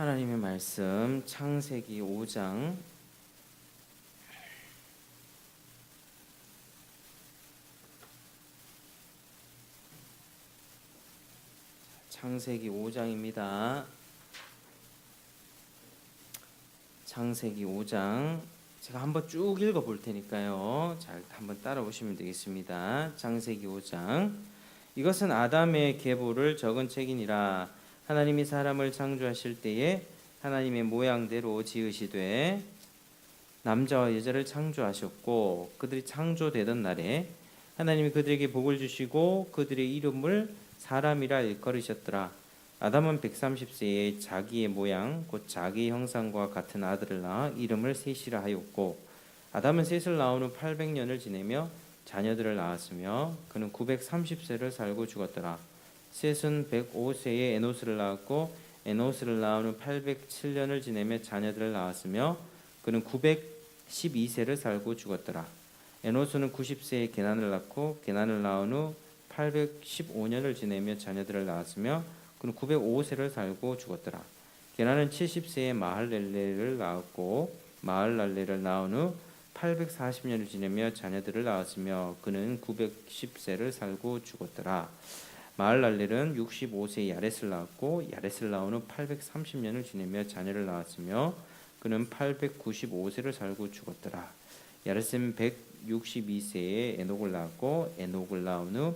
하나님의 말씀 창세기 5장 창세기 5장입니다. 창세기 5장 제가 한번 쭉 읽어 볼 테니까요. 잘 한번 따라오시면 되겠습니다. 창세기 5장 이것은 아담의 계보를 적은 책이니라. 하나님이 사람을 창조하실 때에 하나님의 모양대로 지으시되 남자와 여자를 창조하셨고 그들이 창조되던 날에 하나님이 그들에게 복을 주시고 그들의 이름을 사람이라 일컬으셨더라. 아담은 130세에 자기의 모양 곧 자기의 형상과 같은 아들을 낳아 이름을 셋이라 하였고 아담은 셋을 낳은 후 800년을 지내며 자녀들을 낳았으며 그는 930세를 살고 죽었더라. 셋은 105세에 에노스를 낳았고 에노스를 낳은 후 807년을 지내며 자녀들을 낳았으며 그는 912세를 살고 죽었더라. 에노스는 90세에 게난을 낳고 게난을 낳은 후 815년을 지내며 자녀들을 낳았으며 그는 905세를 살고 죽었더라. 게난은 70세에 마할렐레를 낳았고 마할랄레를 낳은 후 840년을 지내며 자녀들을 낳았으며 그는 910세를 살고 죽었더라. 마할랄렐은 65세에 야렛을 낳았고 야렛을 낳은 후 830년을 지내며 자녀를 낳았으며 그는 895세를 살고 죽었더라. 야렛은 162세에 에녹을 낳았고 에녹을 낳은 후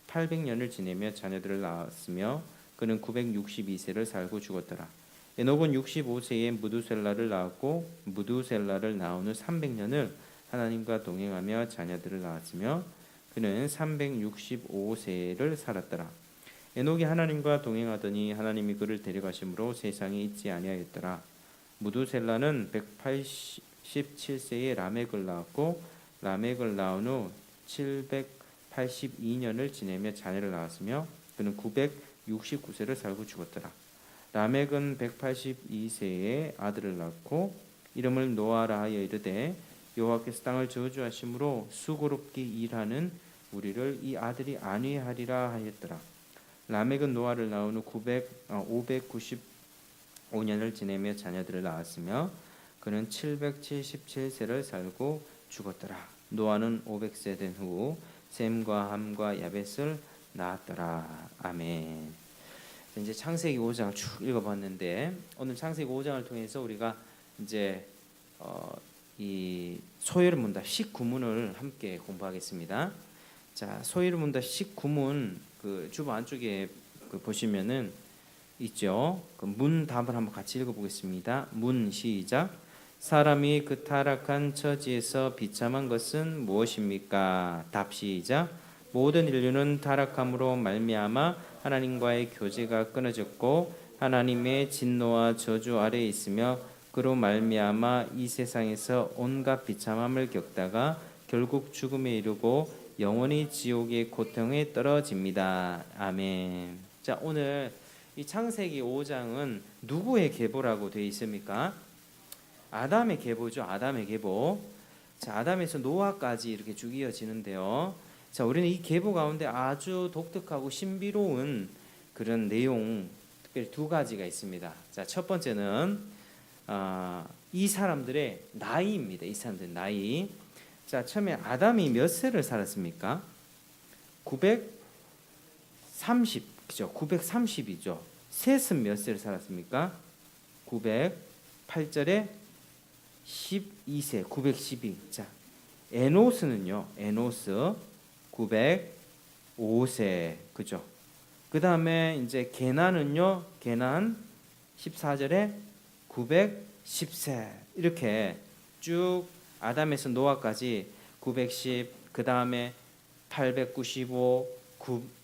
800년을 지내며 자녀들을 낳았으며 그는 962세를 살고 죽었더라. 에녹은 65세에 무두셀라를 낳았고 무두셀라를 낳은 후 300년을 하나님과 동행하며 자녀들을 낳았으며 그는 365세를 살았더라. 에녹이 하나님과 동행하더니 하나님이 그를 데려가심으로 세상에 있지 아니하였더라. 무두셀라는 187세에 라멕을 낳았고 라멕을 낳은 후 782년을 지내며 자녀를 낳았으며 그는 969세를 살고 죽었더라. 라멕은 182세에 아들을 낳고 이름을 노아라 하여 이르되 여호와께서 땅을 저주하심으로 수고롭게 일하는 우리를 이 아들이 안위하리라 하였더라. 라멕은 노아를 낳은 후 595년을 지내며 자녀들을 낳았으며 그는 777세를 살고 죽었더라. 노아는 500세 된 후 셈과 함과 야벳을 낳았더라. 아멘. 이제 창세기 5장을 쭉 읽어봤는데 오늘 창세기 5장을 통해서 우리가 이제 이 소위를 문답 19문을 함께 공부하겠습니다. 자, 소위를 문답 19문 그 주보 안쪽에 그 보시면은 있죠. 그 문답을 한번 같이 읽어보겠습니다. 문 시작. 사람이 그 타락한 처지에서 비참한 것은 무엇입니까? 답 시작. 모든 인류는 타락함으로 말미암아 하나님과의 교제가 끊어졌고 하나님의 진노와 저주 아래에 있으며 그로 말미암아 이 세상에서 온갖 비참함을 겪다가 결국 죽음에 이르고 영원히 지옥의 고통에 떨어집니다. 아멘. 자, 오늘 이 창세기 5장은 누구의 계보라고 되어 있습니까? 아담의 계보죠. 아담의 계보. 자, 아담에서 노아까지 이렇게 쭉 이어지는데요. 자, 우리는 이 계보 가운데 아주 독특하고 신비로운 그런 내용, 특별히 두 가지가 있습니다. 자, 첫 번째는 이 사람들의 나이입니다. 이 사람들의 나이. 자, 처음에 아담이 몇 세를 살았습니까? 930, 그죠? 930이죠. 셋은 몇 세를 살았습니까? 908절에 12세, 912. 자, 에노스는요, 에노스 905세, 그죠? 그 다음에 이제 게난은요, 게난 14절에 910세. 이렇게 쭉 아담에서 노아까지 910, 그 다음에 895,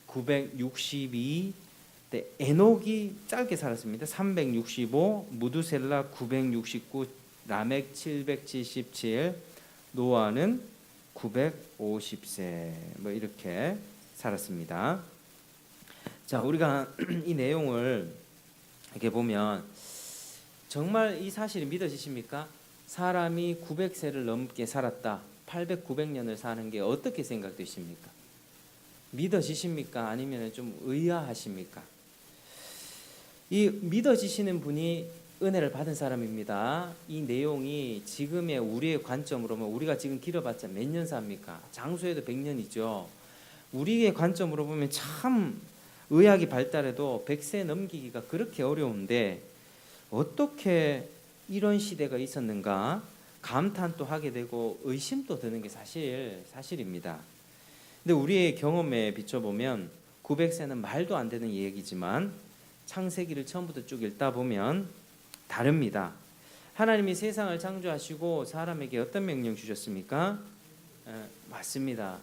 962, 에녹이 짧게 살았습니다. 365, 무두셀라 969, 라멕 777, 노아는 950세 뭐 이렇게 살았습니다. 자, 우리가 이 내용을 이렇게 보면 정말 이 사실이 믿어지십니까? 사람이 900세를 넘게 살았다. 800, 900년을 사는 게 어떻게 생각되십니까? 믿어지십니까? 아니면 좀 의아하십니까? 이 믿어지시는 분이 은혜를 받은 사람입니다. 이 내용이 지금의 우리의 관점으로 보면 우리가 지금 길어봤자 몇 년 삽니까? 장수해도 100년이죠. 우리의 관점으로 보면 참 의학이 발달해도 100세 넘기기가 그렇게 어려운데 어떻게 이런 시대가 있었는가 감탄도 하게 되고 의심도 드는 게 사실입니다. 근데 우리의 경험에 비춰보면 900세는 말도 안 되는 얘기지만 창세기를 처음부터 쭉 읽다 보면 다릅니다. 하나님이 세상을 창조하시고 사람에게 어떤 명령 주셨습니까? 맞습니다.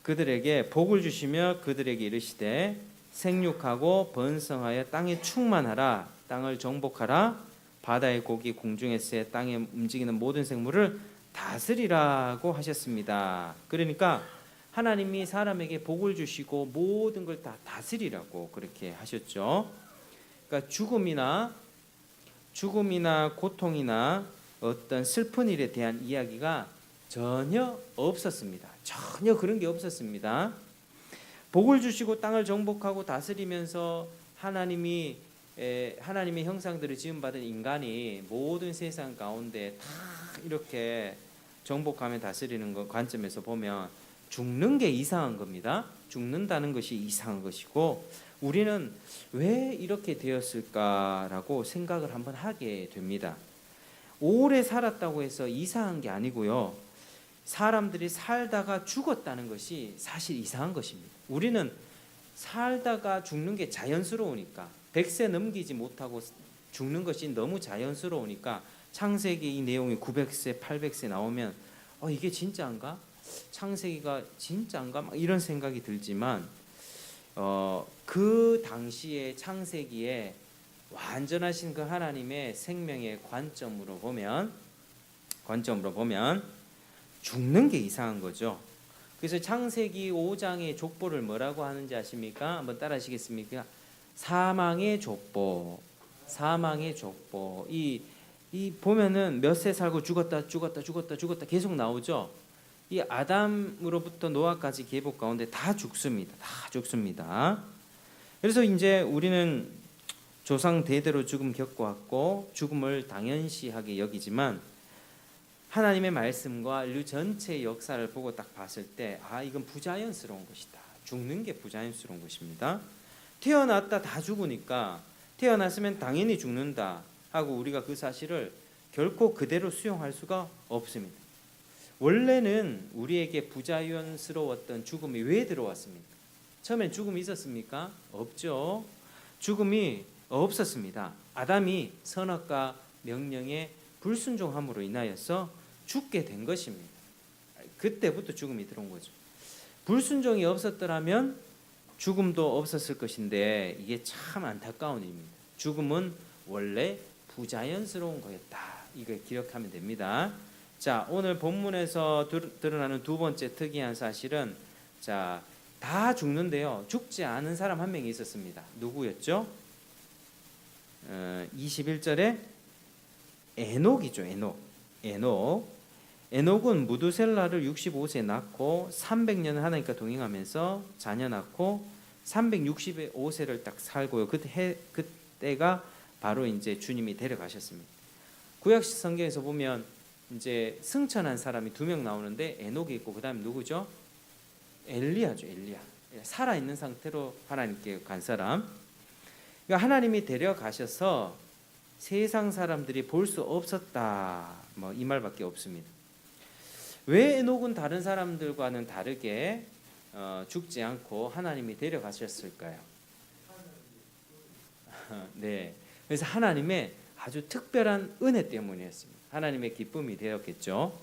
그들에게 복을 주시며 그들에게 이르시되 생육하고 번성하여 땅에 충만하라, 땅을 정복하라, 바다의 고기, 공중의 새, 땅에 움직이는 모든 생물을 다스리라고 하셨습니다. 그러니까 하나님이 사람에게 복을 주시고 모든 걸 다 다스리라고 그렇게 하셨죠. 그러니까 죽음이나 고통이나 어떤 슬픈 일에 대한 이야기가 전혀 없었습니다. 전혀 그런 게 없었습니다. 복을 주시고 땅을 정복하고 다스리면서 하나님의 형상들을 지음받은 인간이 모든 세상 가운데 다 이렇게 정복하며 다스리는 것 관점에서 보면 죽는 게 이상한 겁니다. 죽는다는 것이 이상한 것이고 우리는 왜 이렇게 되었을까라고 생각을 한번 하게 됩니다. 오래 살았다고 해서 이상한 게 아니고요. 사람들이 살다가 죽었다는 것이 사실 이상한 것입니다. 우리는 살다가 죽는 게 자연스러우니까 100세 넘기지 못하고 죽는 것이 너무 자연스러우니까 창세기 이 내용이 900세, 800세 나오면 이게 진짜인가? 창세기가 진짜인가? 막 이런 생각이 들지만 그 당시에 창세기에 완전하신 그 하나님의 생명의 관점으로 보면 죽는 게 이상한 거죠. 그래서 창세기 5장의 족보를 뭐라고 하는지 아십니까? 한번 따라 하시겠습니까? 사망의 족보. 이 보면은 몇 세 살고 죽었다 계속 나오죠. 이 아담으로부터 노아까지 계보 가운데 다 죽습니다. 그래서 이제 우리는 조상 대대로 죽음 겪어왔고 죽음을 당연시하게 여기지만 하나님의 말씀과 인류 전체의 역사를 보고 딱 봤을 때 이건 부자연스러운 것이다. 죽는 게 부자연스러운 것입니다. 태어났다 다 죽으니까 태어났으면 당연히 죽는다 하고 우리가 그 사실을 결코 그대로 수용할 수가 없습니다. 원래는 우리에게 부자연스러웠던 죽음이 왜 들어왔습니까? 처음엔 죽음이 있었습니까? 없죠. 죽음이 없었습니다. 아담이 선악과 명령에 불순종함으로 인하여서 죽게 된 것입니다. 그때부터 죽음이 들어온 거죠. 불순종이 없었더라면 죽음도 없었을 것인데 이게 참 안타까운 일입니다. 죽음은 원래 부자연스러운 거였다. 이걸 기억하면 됩니다. 자, 오늘 본문에서 드러나는 두 번째 특이한 사실은 다 죽는데요. 죽지 않은 사람 한 명이 있었습니다. 누구였죠? 21절에 에녹이죠. 에녹은 무두셀라를 65세에 낳고 300년을 하나님과 동행하면서 자녀 낳고 365세를 딱 살고요. 그때가 바로 이제 주님이 데려가셨습니다. 구약 성경에서 보면 이제 승천한 사람이 2명 나오는데 에녹이 있고 그다음 누구죠? 엘리야죠. 엘리야. 살아 있는 상태로 하나님께 간 사람. 그러니까 하나님이 데려가셔서 세상 사람들이 볼 수 없었다. 이 말밖에 없습니다. 왜 에녹은 다른 사람들과는 다르게 죽지 않고 하나님이 데려가셨을까요? 네. 그래서 하나님의 아주 특별한 은혜 때문이었습니다. 하나님의 기쁨이 되었겠죠.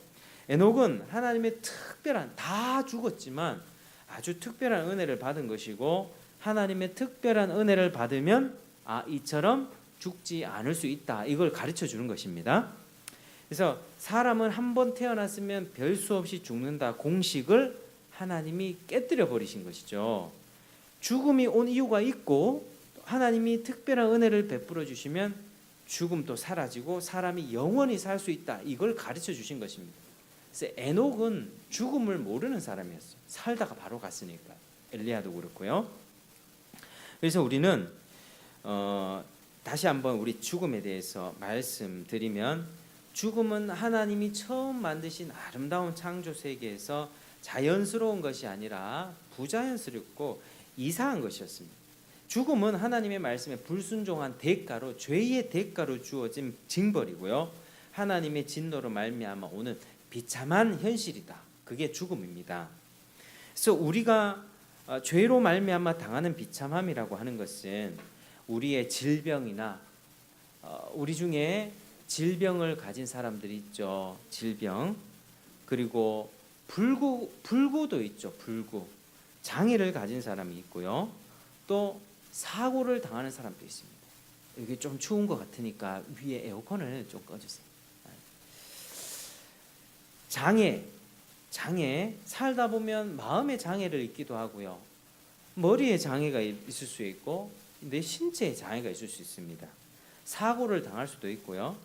에녹은 하나님의 특별한, 다 죽었지만 아주 특별한 은혜를 받은 것이고 하나님의 특별한 은혜를 받으면 이처럼 죽지 않을 수 있다. 이걸 가르쳐 주는 것입니다. 그래서 사람은 한 번 태어났으면 별 수 없이 죽는다 공식을 하나님이 깨뜨려 버리신 것이죠. 죽음이 온 이유가 있고 하나님이 특별한 은혜를 베풀어 주시면 죽음도 사라지고 사람이 영원히 살 수 있다. 이걸 가르쳐 주신 것입니다. 그래서 에녹은 죽음을 모르는 사람이었어요. 살다가 바로 갔으니까. 엘리야도 그렇고요. 그래서 우리는 다시 한번 우리 죽음에 대해서 말씀드리면, 죽음은 하나님이 처음 만드신 아름다운 창조 세계에서 자연스러운 것이 아니라 부자연스럽고 이상한 것이었습니다. 죽음은 하나님의 말씀에 불순종한 대가로, 죄의 대가로 주어진 징벌이고요, 하나님의 진노로 말미암아 오는 비참한 현실이다. 그게 죽음입니다. 그래서 우리가 죄로 말미암아 당하는 비참함이라고 하는 것은 우리의 질병이나 우리 중에 질병을 가진 사람들이 있죠. 질병. 그리고 불구도 있죠. 불구. 장애를 가진 사람이 있고요. 또 사고를 당하는 사람도 있습니다. 이게 좀 추운 것 같으니까 위에 에어컨을 좀 꺼주세요. 장애 살다 보면 마음의 장애를 입기도 하고요, 머리에 장애가 있을 수 있고 내 신체에 장애가 있을 수 있습니다. 사고를 당할 수도 있고요,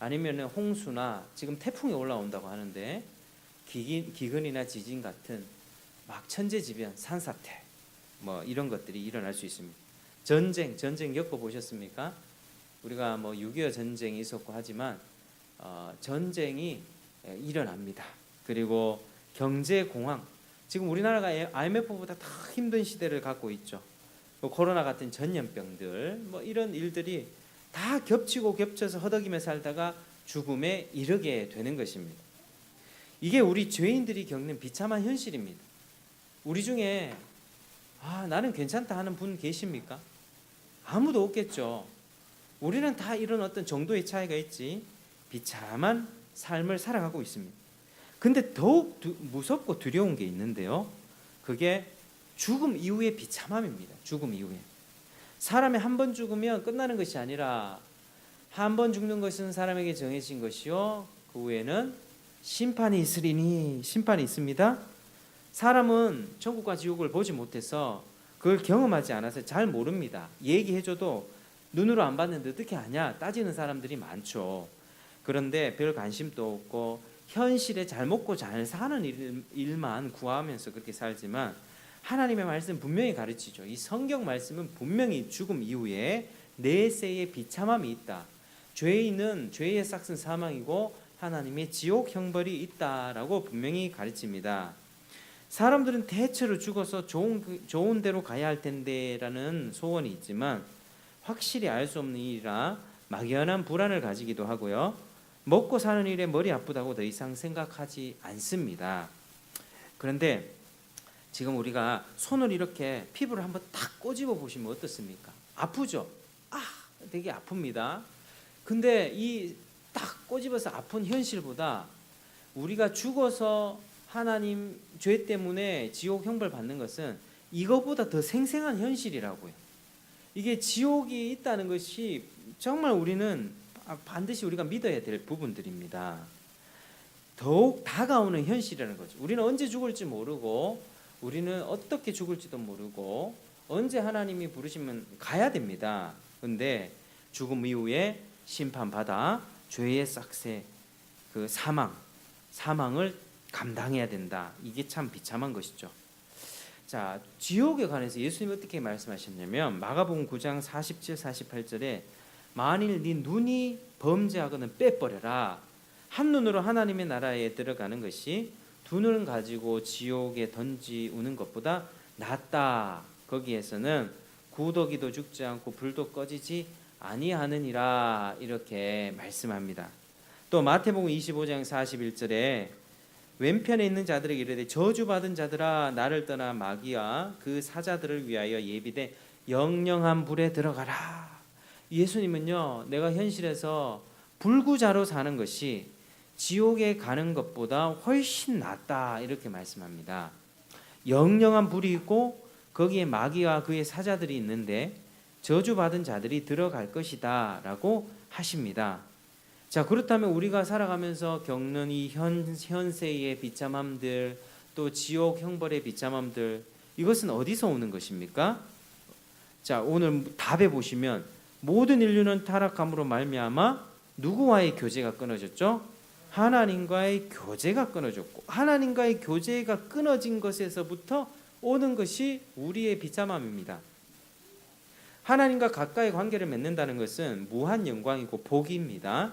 아니면 홍수나 지금 태풍이 올라온다고 하는데 기근이나 지진 같은 막 천재지변, 산사태 뭐 이런 것들이 일어날 수 있습니다. 전쟁 겪어보셨습니까? 우리가 뭐 6.25 전쟁이 있었고 하지만 전쟁이 일어납니다. 그리고 경제 공황, 지금 우리나라가 IMF보다 더 힘든 시대를 갖고 있죠. 코로나 같은 전염병들, 뭐 이런 일들이 다 겹치고 겹쳐서 허덕이며 살다가 죽음에 이르게 되는 것입니다. 이게 우리 죄인들이 겪는 비참한 현실입니다. 우리 중에 나는 괜찮다 하는 분 계십니까? 아무도 없겠죠. 우리는 다 이런 어떤 정도의 차이가 있지 비참한 삶을 살아가고 있습니다. 근데 더욱 무섭고 두려운 게 있는데요, 그게 죽음 이후의 비참함입니다. 죽음 이후에 사람이 한 번 죽으면 끝나는 것이 아니라 한 번 죽는 것은 사람에게 정해진 것이요, 그 후에는 심판이 있으리니, 심판이 있습니다. 사람은 천국과 지옥을 보지 못해서 그걸 경험하지 않아서 잘 모릅니다. 얘기해줘도 눈으로 안 봤는데 어떻게 아냐 따지는 사람들이 많죠. 그런데 별 관심도 없고 현실에 잘 먹고 잘 사는 일만 구하면서 그렇게 살지만, 하나님의 말씀 분명히 가르치죠. 이 성경 말씀은 분명히 죽음 이후에 내세의 비참함이 있다. 죄인은 죄의 싹은 사망이고 하나님의 지옥 형벌이 있다라고 분명히 가르칩니다. 사람들은 대체로 죽어서 좋은 데로 가야 할 텐데라는 소원이 있지만 확실히 알 수 없는 일이라 막연한 불안을 가지기도 하고요, 먹고 사는 일에 머리 아프다고 더 이상 생각하지 않습니다. 그런데 지금 우리가 손을 이렇게 피부를 한번 딱 꼬집어 보시면 어떻습니까? 아프죠? 되게 아픕니다. 근데 이 딱 꼬집어서 아픈 현실보다 우리가 죽어서 하나님 죄 때문에 지옥 형벌 받는 것은 이것보다 더 생생한 현실이라고요. 이게 지옥이 있다는 것이 정말 우리는 반드시 우리가 믿어야 될 부분들입니다. 더욱 다가오는 현실이라는 거죠. 우리는 언제 죽을지 모르고, 우리는 어떻게 죽을지도 모르고, 언제 하나님이 부르시면 가야 됩니다. 그런데 죽음 이후에 심판받아 죄의 싹새, 그 사망을 감당해야 된다. 이게 참 비참한 것이죠. 자, 지옥에 관해서 예수님이 어떻게 말씀하셨냐면 마가복음 9장 47, 48절에 만일 네 눈이 범죄하거든 빼버려라. 한 눈으로 하나님의 나라에 들어가는 것이 두 눈을 가지고 지옥에 던지우는 것보다 낫다. 거기에서는 구더기도 죽지 않고 불도 꺼지지 아니하느니라, 이렇게 말씀합니다. 또 마태복음 25장 41절에 왼편에 있는 자들에게 이르되 저주받은 자들아 나를 떠나 마귀와 그 사자들을 위하여 예비된 영영한 불에 들어가라. 예수님은요, 내가 현실에서 불구자로 사는 것이 지옥에 가는 것보다 훨씬 낫다, 이렇게 말씀합니다. 영영한 불이 있고 거기에 마귀와 그의 사자들이 있는데 저주받은 자들이 들어갈 것이다 라고 하십니다. 자, 그렇다면 우리가 살아가면서 겪는 이 현세의 비참함들, 또 지옥 형벌의 비참함들, 이것은 어디서 오는 것입니까? 자, 오늘 답에 보시면 모든 인류는 타락함으로 말미암아 누구와의 교제가 끊어졌죠? 하나님과의 교제가 끊어졌고, 하나님과의 교제가 끊어진 것에서부터 오는 것이 우리의 비참함입니다. 하나님과 가까이 관계를 맺는다는 것은 무한 영광이고 복입니다.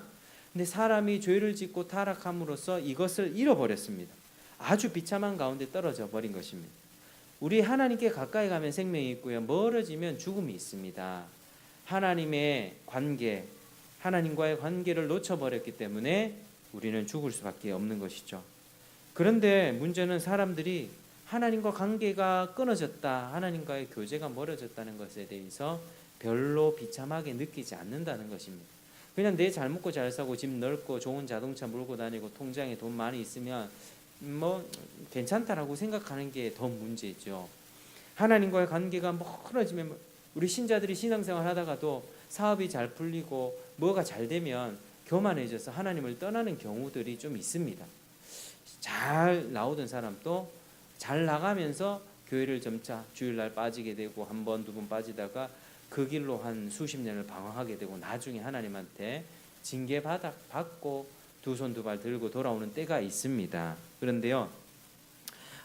근데 사람이 죄를 짓고 타락함으로써 이것을 잃어버렸습니다. 아주 비참한 가운데 떨어져 버린 것입니다. 우리 하나님께 가까이 가면 생명이 있고요, 멀어지면 죽음이 있습니다. 하나님의 관계, 하나님과의 관계를 놓쳐버렸기 때문에 우리는 죽을 수밖에 없는 것이죠. 그런데 문제는 사람들이 하나님과 관계가 끊어졌다, 하나님과의 교제가 멀어졌다는 것에 대해서 별로 비참하게 느끼지 않는다는 것입니다. 그냥 내 잘 먹고 잘 사고 집 넓고 좋은 자동차 몰고 다니고 통장에 돈 많이 있으면 뭐 괜찮다라고 생각하는 게 더 문제죠. 하나님과의 관계가 멀어지면, 우리 신자들이 신앙생활 하다가도 사업이 잘 풀리고 뭐가 잘 되면 교만해져서 하나님을 떠나는 경우들이 좀 있습니다. 잘 나오던 사람도 잘 나가면서 교회를 점차 주일날 빠지게 되고 한 번, 두 번 빠지다가 그 길로 한 수십 년을 방황하게 되고 나중에 하나님한테 징계받고 두 손 두 발 들고 돌아오는 때가 있습니다. 그런데요,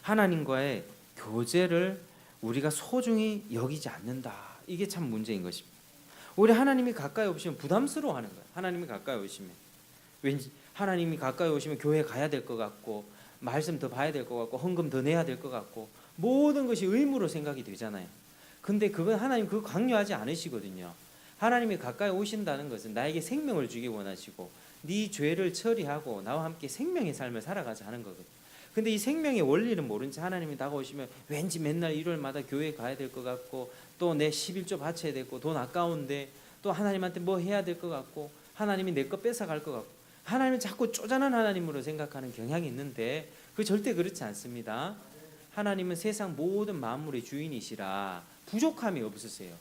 하나님과의 교제를 우리가 소중히 여기지 않는다. 이게 참 문제인 것입니다. 우리 하나님이 가까이 오시면 부담스러워하는 거예요. 하나님이 가까이 오시면 왠지 하나님이 가까이 오시면 교회 가야 될 것 같고, 말씀 더 봐야 될 것 같고, 헌금 더 내야 될 것 같고, 모든 것이 의무로 생각이 되잖아요. 근데 그건 하나님 그거 강요하지 않으시거든요. 하나님이 가까이 오신다는 것은 나에게 생명을 주기 원하시고 네 죄를 처리하고 나와 함께 생명의 삶을 살아가자 하는 거거든요. 근데 이 생명의 원리는 모른 채 하나님이 다가오시면 왠지 맨날 일요일마다 교회 가야 될 것 같고, 또 내 11조 바쳐야 되고, 돈 아까운데 또 하나님한테 뭐 해야 될 것 같고, 하나님이 내 거 뺏어갈 것 같고, 하나님은 자꾸 쪼잔한 하나님으로 생각하는 경향이 있는데 그 절대 그렇지 않습니다. 하나님은 세상 모든 만물의 주인이시라 부족함이 없으세요.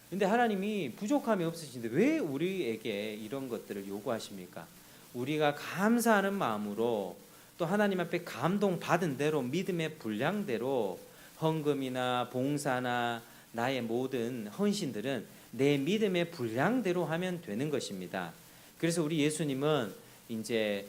근데 하나님이 부족함이 없으신데 왜 우리에게 이런 것들을 요구하십니까? 우리가 감사하는 마음으로, 또 하나님 앞에 감동받은 대로, 믿음의 분량대로 헌금이나 봉사나 나의 모든 헌신들은 내 믿음의 분량대로 하면 되는 것입니다. 그래서 우리 예수님은 이제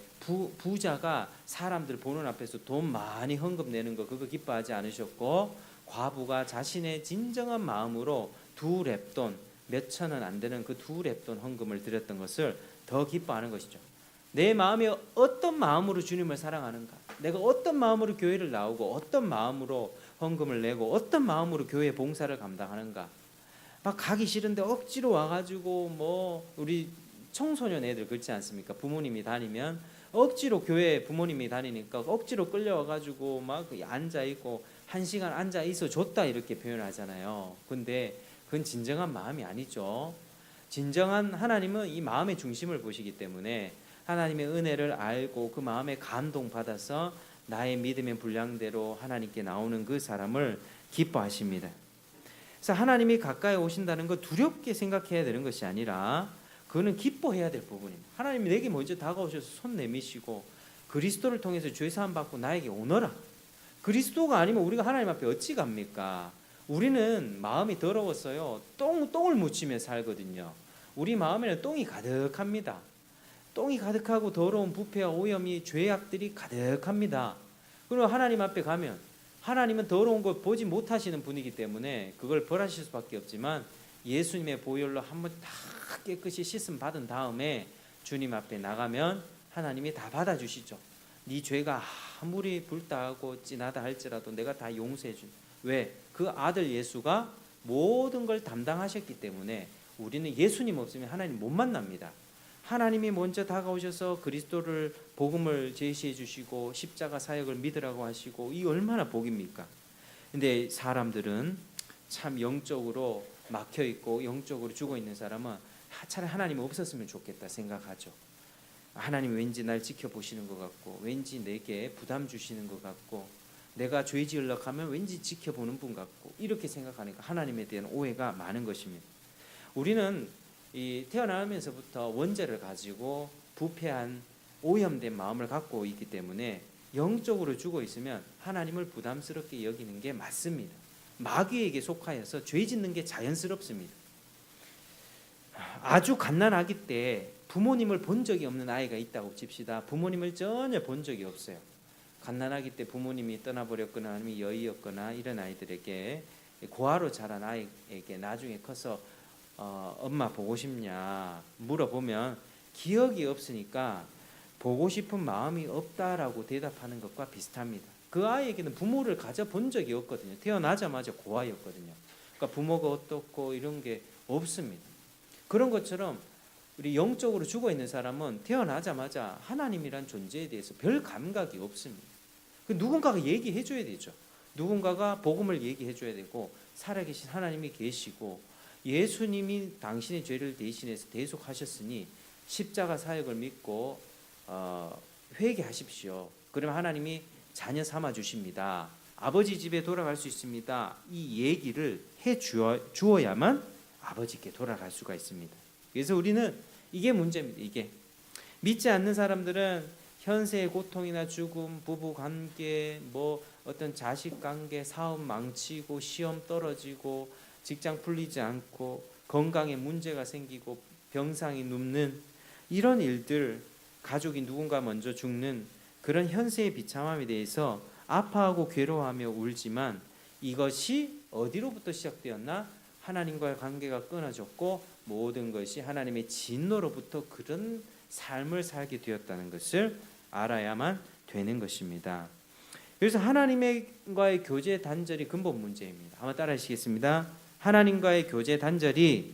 부자가 사람들 보는 앞에서 돈 많이 헌금 내는 거 그거 기뻐하지 않으셨고, 과부가 자신의 진정한 마음으로 두 렙돈, 몇천 원 안 되는 그 두 렙돈 헌금을 드렸던 것을 더 기뻐하는 것이죠. 내 마음이 어떤 마음으로 주님을 사랑하는가, 내가 어떤 마음으로 교회를 나오고 어떤 마음으로 헌금을 내고 어떤 마음으로 교회 봉사를 감당하는가. 막 가기 싫은데 억지로 와가지고, 뭐 우리 청소년 애들 그렇지 않습니까? 부모님이 다니면 억지로 교회 부모님이 다니니까 억지로 끌려와가지고 막 앉아있고 1시간 앉아있어 줬다 이렇게 표현하잖아요. 근데 그건 진정한 마음이 아니죠. 진정한 하나님은 이 마음의 중심을 보시기 때문에 하나님의 은혜를 알고 그 마음에 감동받아서 나의 믿음의 분량대로 하나님께 나오는 그 사람을 기뻐하십니다. 그래서 하나님이 가까이 오신다는 거 두렵게 생각해야 되는 것이 아니라 그거는 기뻐해야 될 부분입니다. 하나님이 내게 먼저 다가오셔서 손 내미시고 그리스도를 통해서 죄사함 받고 나에게 오너라. 그리스도가 아니면 우리가 하나님 앞에 어찌 갑니까? 우리는 마음이 더러웠어요. 똥을 묻히며 살거든요. 우리 마음에는 똥이 가득합니다. 똥이 가득하고 더러운 부패와 오염이, 죄악들이 가득합니다. 그리고 하나님 앞에 가면 하나님은 더러운 걸 보지 못하시는 분이기 때문에 그걸 벌하실 수밖에 없지만, 예수님의 보혈로 한번 다 깨끗이 씻음 받은 다음에 주님 앞에 나가면 하나님이 다 받아주시죠. 네 죄가 아무리 불타하고 진하다 할지라도 내가 다 용서해 준. 왜? 그 아들 예수가 모든 걸 담당하셨기 때문에 우리는 예수님 없으면 하나님 못 만납니다. 하나님이 먼저 다가오셔서 그리스도를, 복음을 제시해 주시고 십자가 사역을 믿으라고 하시고, 이 얼마나 복입니까? 근데 사람들은 참 영적으로 막혀 있고 영적으로 죽어 있는 사람은 차라리 하나님 없었으면 좋겠다 생각하죠. 하나님 왠지 날 지켜보시는 것 같고, 왠지 내게 부담 주시는 것 같고, 내가 죄 지으려고 하면 왠지 지켜보는 분 같고, 이렇게 생각하니까 하나님에 대한 오해가 많은 것입니다. 우리는 이 태어나면서부터 원죄를 가지고 부패한 오염된 마음을 갖고 있기 때문에 영적으로 죽어 있으면 하나님을 부담스럽게 여기는 게 맞습니다. 마귀에게 속하여서 죄 짓는 게 자연스럽습니다. 아주 갓난아기 때 부모님을 본 적이 없는 아이가 있다고 칩시다. 부모님을 전혀 본 적이 없어요. 갓난아기 때 부모님이 떠나버렸거나 아니면 여의였거나 이런 아이들에게, 고아로 자란 아이에게 나중에 커서 엄마 보고 싶냐 물어보면 기억이 없으니까 보고 싶은 마음이 없다라고 대답하는 것과 비슷합니다. 그 아이에게는 부모를 가져본 적이 없거든요. 태어나자마자 고아였거든요. 그러니까 부모가 어떻고 이런 게 없습니다. 그런 것처럼 우리 영적으로 죽어 있는 사람은 태어나자마자 하나님이란 존재에 대해서 별 감각이 없습니다. 누군가가 얘기해 줘야 되죠. 누군가가 복음을 얘기해 줘야 되고 살아계신 하나님이 계시고 예수님이 당신의 죄를 대신해서 대속하셨으니 십자가 사역을 믿고 회개하십시오. 그러면 하나님이 자녀 삼아 주십니다. 아버지 집에 돌아갈 수 있습니다. 이 얘기를 해 주어야만 아버지께 돌아갈 수가 있습니다. 그래서 우리는 이게 문제입니다. 이게 믿지 않는 사람들은 현세의 고통이나 죽음, 부부 관계, 뭐 어떤 자식 관계, 사업 망치고 시험 떨어지고 직장 풀리지 않고 건강에 문제가 생기고 병상이 눕는 이런 일들, 가족이 누군가 먼저 죽는 그런 현세의 비참함에 대해서 아파하고 괴로워하며 울지만 이것이 어디로부터 시작되었나? 하나님과의 관계가 끊어졌고 모든 것이 하나님의 진노로부터 그런 삶을 살게 되었다는 것을 알아야만 되는 것입니다. 그래서 하나님과의 교제 단절이 근본 문제입니다. 한번 따라 하시겠습니다. 하나님과의 교제 단절이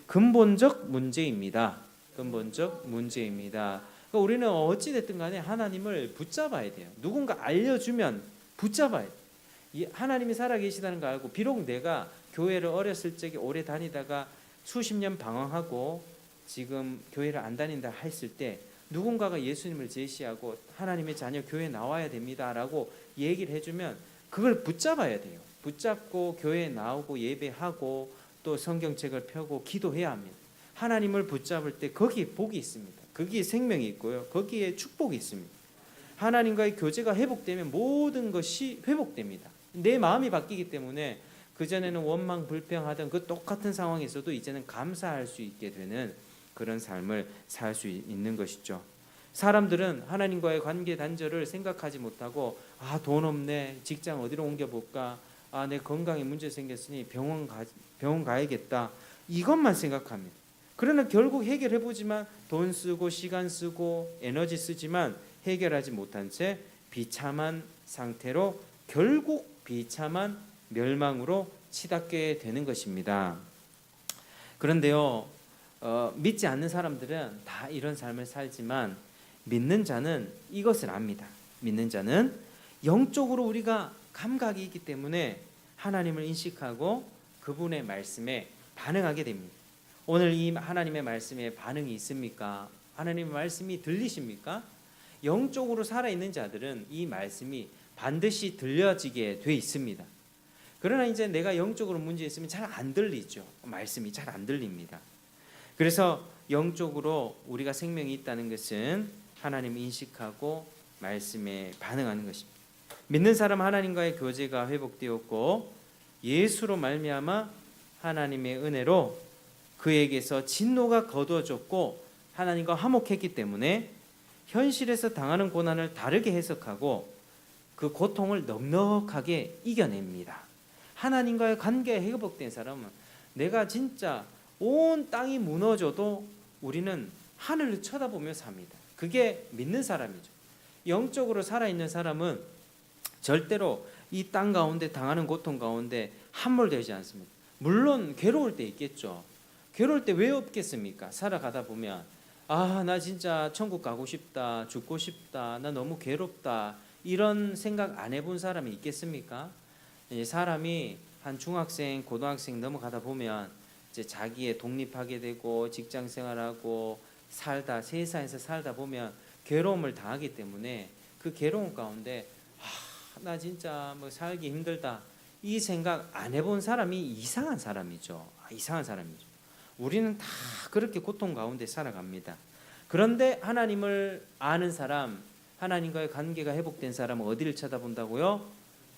근본적 문제입니다. 근본적 문제입니다. 그러니까 우리는 어찌 됐든 간에 하나님을 붙잡아야 돼요. 누군가 알려주면 붙잡아야 돼요. 하나님이 살아계시다는 걸 알고 비록 내가 교회를 어렸을 적에 오래 다니다가 수십 년 방황하고 지금 교회를 안 다닌다 했을 때 누군가가 예수님을 제시하고 하나님의 자녀 교회에 나와야 됩니다라고 얘기를 해주면 그걸 붙잡아야 돼요. 붙잡고 교회에 나오고 예배하고 또 성경책을 펴고 기도해야 합니다. 하나님을 붙잡을 때 거기에 복이 있습니다. 거기에 생명이 있고요. 거기에 축복이 있습니다. 하나님과의 교제가 회복되면 모든 것이 회복됩니다. 내 마음이 바뀌기 때문에 그전에는 원망 불평하던 그 똑같은 상황에서도 이제는 감사할 수 있게 되는 그런 삶을 살 수 있는 것이죠. 사람들은 하나님과의 관계 단절을 생각하지 못하고 돈 없네, 직장 어디로 옮겨볼까, 내 건강에 문제 생겼으니 병원 가야겠다, 이것만 생각합니다. 그러나 결국 해결해보지만 돈 쓰고 시간 쓰고 에너지 쓰지만 해결하지 못한 채 비참한 상태로 결국 비참한 멸망으로 치닫게 되는 것입니다. 그런데요, 믿지 않는 사람들은 다 이런 삶을 살지만 믿는 자는 이것을 압니다. 믿는 자는 영적으로 우리가 감각이 있기 때문에 하나님을 인식하고 그분의 말씀에 반응하게 됩니다. 오늘 이 하나님의 말씀에 반응이 있습니까? 하나님의 말씀이 들리십니까? 영적으로 살아있는 자들은 이 말씀이 반드시 들려지게 돼 있습니다. 그러나 이제 내가 영적으로 문제 있으면 잘 안 들리죠. 말씀이 잘 안 들립니다. 그래서 영적으로 우리가 생명이 있다는 것은 하나님을 인식하고 말씀에 반응하는 것입니다. 믿는 사람 하나님과의 교제가 회복되었고 예수로 말미암아 하나님의 은혜로 그에게서 진노가 거두어졌고 하나님과 화목했기 때문에 현실에서 당하는 고난을 다르게 해석하고 그 고통을 넉넉하게 이겨냅니다. 하나님과의 관계가 회복된 사람은 내가 진짜 온 땅이 무너져도 우리는 하늘을 쳐다보며 삽니다. 그게 믿는 사람이죠. 영적으로 살아있는 사람은 절대로 이 땅 가운데 당하는 고통 가운데 함몰되지 않습니다. 물론 괴로울 때 있겠죠. 괴로울 때 왜 없겠습니까? 살아가다 보면 나 진짜 천국 가고 싶다, 죽고 싶다, 나 너무 괴롭다, 이런 생각 안 해본 사람이 있겠습니까? 사람이 한 중학생, 고등학생 넘어가다 보면 이제 자기의 독립하게 되고 직장 생활하고 살다 세상에서 살다 보면 괴로움을 당하기 때문에 그 괴로움 가운데 나 진짜 뭐 살기 힘들다, 이 생각 안 해본 사람이 이상한 사람이죠. 이상한 사람이죠. 우리는 다 그렇게 고통 가운데 살아갑니다. 그런데 하나님을 아는 사람, 하나님과의 관계가 회복된 사람은 어디를 쳐다본다고요?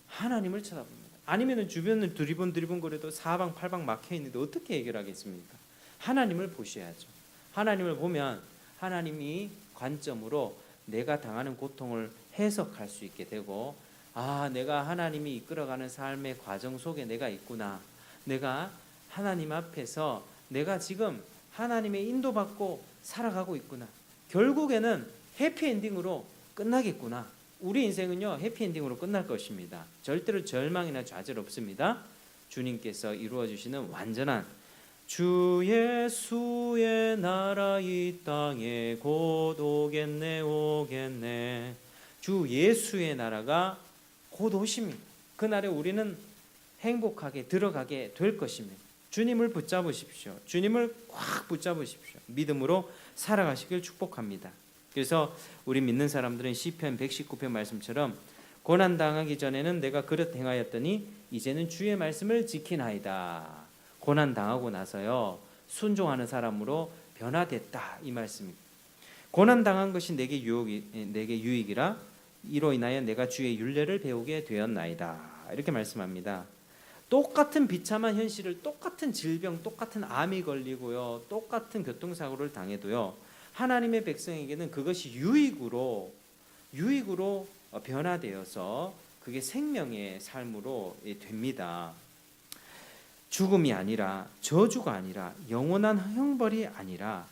하나님을 쳐다봅니다. 아니면 주변을 두리번거려도 사방팔방 막혀 있는데 어떻게 해결하겠습니까? 하나님을 보셔야죠. 하나님을 보면 하나님이 관점으로 내가 당하는 고통을 해석할 수 있게 되고 내가 하나님이 이끌어가는 삶의 과정 속에 내가 있구나, 내가 하나님 앞에서 내가 지금 하나님의 인도받고 살아가고 있구나. 결국에는 해피엔딩으로 끝나겠구나. 우리 인생은요 해피엔딩으로 끝날 것입니다. 절대로 절망이나 좌절 없습니다. 주님께서 이루어주시는 완전한 주 예수의 나라 이 땅에 곧 오겠네 오겠네. 주 예수의 나라가 곧 오십니다. 그날에 우리는 행복하게 들어가게 될 것입니다. 주님을 붙잡으십시오. 주님을 꽉 붙잡으십시오. 믿음으로 살아가시길 축복합니다. 그래서 우리 믿는 사람들은 시편 119편 말씀처럼 고난 당하기 전에는 내가 그릇 행하였더니 이제는 주의 말씀을 지키나이다. 고난 당하고 나서요 순종하는 사람으로 변화됐다 이 말씀입니다. 고난 당한 것이 내게 유익이라 이로 인하여 내가 주의 율례를 배우게 되었나이다. 이렇게 말씀합니다. 똑같은 비참한 현실을 똑같은 질병, 똑같은 암이 걸리고요, 똑같은 교통사고를 당해도요, 하나님의 백성에게는 그것이 유익으로 변화되어서 그게 생명의 삶으로 됩니다. 죽음이 아니라 저주가 아니라 영원한 형벌이 아니라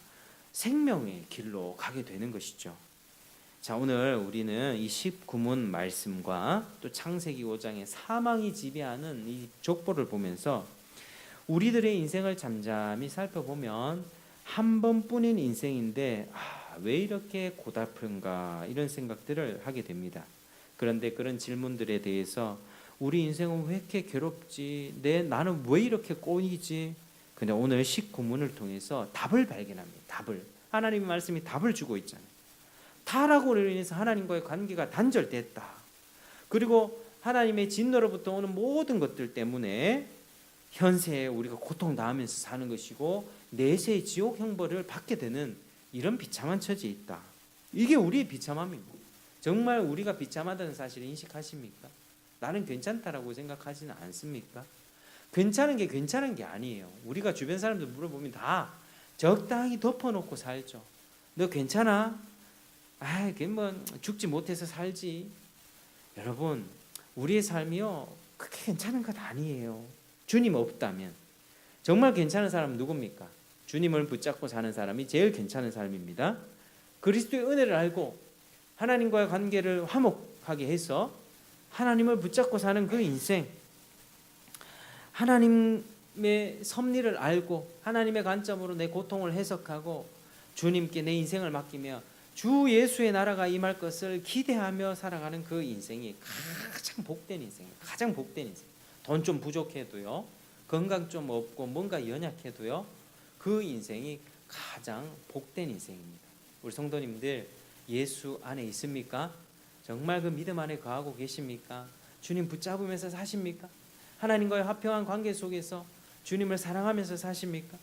생명의 길로 가게 되는 것이죠. 자, 오늘 우리는 이 19문 말씀과 또 창세기 5장의 사망이 지배하는 이 족보를 보면서 우리들의 인생을 잠잠히 살펴보면 한 번뿐인 인생인데 왜 이렇게 고달픈가 이런 생각들을 하게 됩니다. 그런데 그런 질문들에 대해서 우리 인생은 왜 이렇게 괴롭지? 나는 왜 이렇게 꼬이지? 근데 오늘 19문을 통해서 답을 발견합니다. 답을. 하나님의 말씀이 답을 주고 있잖아요. 타락으로 인해서 하나님과의 관계가 단절됐다. 그리고 하나님의 진노로부터 오는 모든 것들 때문에 현세에 우리가 고통당하면서 사는 것이고 내세의 지옥 형벌을 받게 되는 이런 비참한 처지에 있다. 이게 우리의 비참함입니다. 정말 우리가 비참하다는 사실을 인식하십니까? 나는 괜찮다라고 생각하지는 않습니까? 괜찮은 게 괜찮은 게 아니에요. 우리가 주변 사람들 물어보면 다 적당히 덮어놓고 살죠. 너 괜찮아? 그게 뭐 죽지 못해서 살지. 여러분, 우리의 삶이요 그렇게 괜찮은 것 아니에요. 주님 없다면. 정말 괜찮은 사람은 누굽니까? 주님을 붙잡고 사는 사람이 제일 괜찮은 삶입니다. 그리스도의 은혜를 알고 하나님과의 관계를 화목하게 해서 하나님을 붙잡고 사는 그 인생, 하나님의 섭리를 알고 하나님의 관점으로 내 고통을 해석하고 주님께 내 인생을 맡기며 주 예수의 나라가 임할 것을 기대하며 살아가는 그 인생이 가장 복된 인생이에요. 가장 복된 인생. 돈 좀 부족해도요, 건강 좀 없고 뭔가 연약해도요, 그 인생이 가장 복된 인생입니다. 우리 성도님들 예수 안에 있습니까? 정말 그 믿음 안에 거하고 계십니까? 주님 붙잡으면서 사십니까? 하나님과의 화평한 관계 속에서 주님을 사랑하면서 사십니까?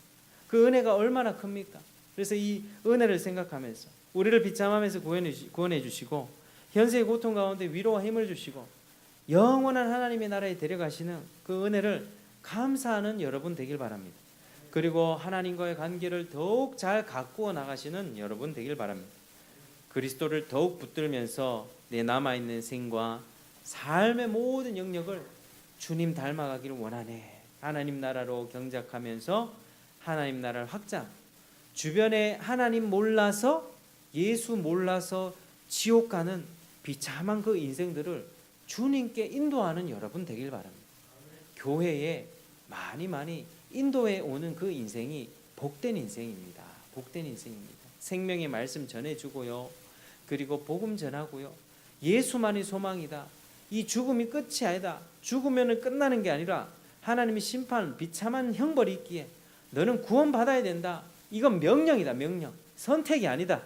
그 은혜가 얼마나 큽니까? 그래서 이 은혜를 생각하면서 우리를 비참하면서 구원해 주시고 현세의 고통 가운데 위로와 힘을 주시고 영원한 하나님의 나라에 데려가시는 그 은혜를 감사하는 여러분 되길 바랍니다. 그리고 하나님과의 관계를 더욱 잘 가꾸어 나가시는 여러분 되길 바랍니다. 그리스도를 더욱 붙들면서 내 남아있는 생과 삶의 모든 영역을 주님 닮아가기를 원하네. 하나님 나라로 경작하면서 하나님 나라를 확장, 주변에 하나님 몰라서 예수 몰라서 지옥 가는 비참한 그 인생들을 주님께 인도하는 여러분 되길 바랍니다. 교회에 많이 인도해 오는 그 인생이 복된 인생입니다. 복된 인생입니다. 생명의 말씀 전해주고요, 그리고 복음 전하고요, 예수만이 소망이다. 이 죽음이 끝이 아니다. 죽으면 끝나는 게 아니라 하나님의 심판, 비참한 형벌이 있기에 너는 구원받아야 된다. 이건 명령이다. 명령. 선택이 아니다.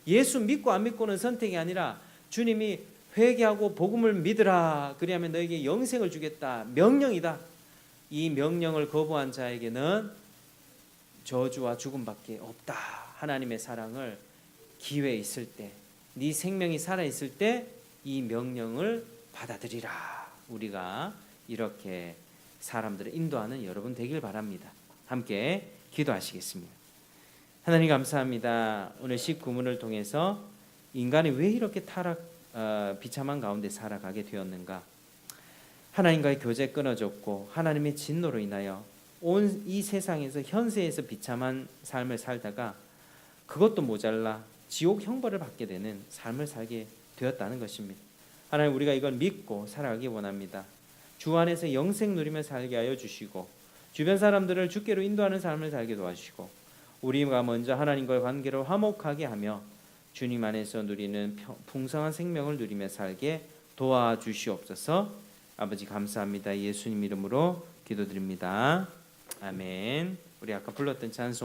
예수 믿고 안 믿고는 선택이 아니라 주님이 회개하고 복음을 믿으라. 그리하면 너에게 영생을 주겠다. 명령이다. 이 명령을 거부한 자에게는 저주와 죽음밖에 없다. 하나님의 사랑을 기회 있을 때, 네 생명이 살아있을 때 이 명령을 받아들이라. 우리가 이렇게 사람들을 인도하는 여러분 되길 바랍니다. 함께 기도하시겠습니다. 하나님 감사합니다. 오늘 19문을 통해서 인간이 왜 이렇게 비참한 가운데 살아가게 되었는가? 하나님과의 교제 끊어졌고 하나님의 진노로 인하여 온 이 세상에서 현세에서 비참한 삶을 살다가 그것도 모자라 지옥 형벌을 받게 되는 삶을 살게 되었다는 것입니다. 하나님, 우리가 이걸 믿고 살아가기 원합니다. 주 안에서 영생 누리며 살게 하여 주시고 주변 사람들을 주께로 인도하는 삶을 살게 도와주시고 우리가 먼저 하나님과의 관계를 화목하게 하며 주님 안에서 누리는 풍성한 생명을 누리며 살게 도와주시옵소서. 아버지 감사합니다. 예수님 이름으로 기도드립니다. 아멘. 우리 아까 불렀던 찬송